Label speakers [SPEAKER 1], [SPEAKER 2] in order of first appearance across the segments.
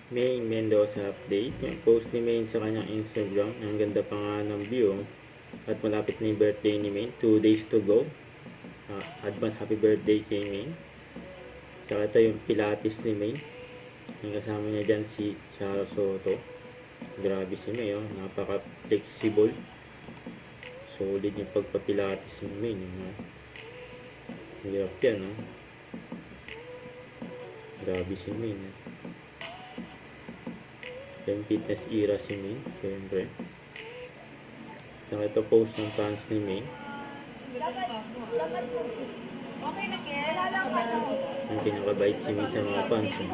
[SPEAKER 1] May Mendoza update. Yung post ni Maine sa kanyang Instagram. Ang ganda pa nga ng view. At malapit na yung birthday ni Maine. 2 days to go. Advance happy birthday kay Maine. Saka ito yung Pilates ni Maine. Yung kasama niya dyan si Charles Soto. Grabe si May, oh. Napaka-flexible. Solid yung pagpapilates ni Maine. Hirap yan, oh. Grabe si Maine, eh. Yung fitness era si Maine, siyempre. Saka ito post ng fans ni Maine.
[SPEAKER 2] Okay na, Ken. Wala lang ano.
[SPEAKER 1] Yung kinakabait si Maine sa mga fans, eh.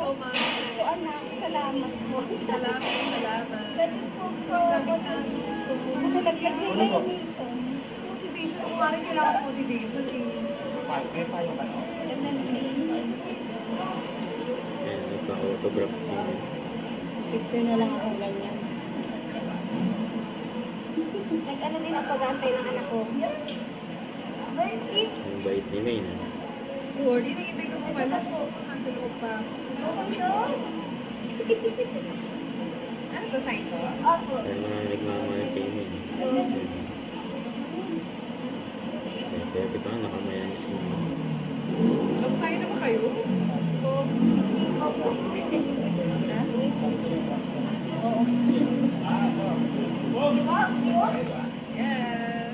[SPEAKER 2] Anak, salamat po. Salamat. Ganun po po. Nalaglag nila yung dito. Motivation. Kung parang kailangan motivation.
[SPEAKER 1] Ayan, nagpa-autograph ni Maine.
[SPEAKER 2] Picture na lang ako ganyan. Nag-ano din ang pag-aantay ng anak ko.
[SPEAKER 1] Ang bait ni Maine, eh.
[SPEAKER 2] Lord, inibig ko pala po. Nasa loob pa. Ano ba sa ito? Opo.
[SPEAKER 1] Kaya mga nagmamahal kay Maine. Kaya diba, nakamayan si Maine.
[SPEAKER 2] Magpahin na ba kayo? Opo. Yes.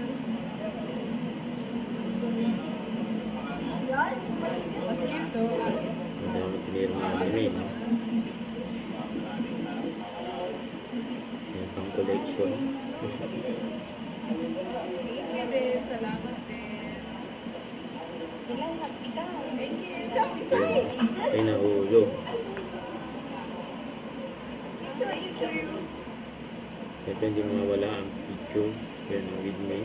[SPEAKER 2] Mas cute, oh.
[SPEAKER 1] Ang dami pinirma ni Maine, eh. Yan pang collection.
[SPEAKER 2] Thank you din. Salamat din. Salamat ikaw. Thank you.
[SPEAKER 1] Ay, nahulog. Siyempre, hindi mawala ang picture. Yan ang with me.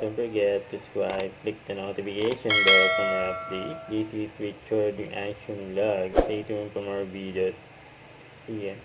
[SPEAKER 1] Don't forget to subscribe, click the notification bell for more updates. This is Richard in Action Vlog. Stay tuned for more videos. See ya.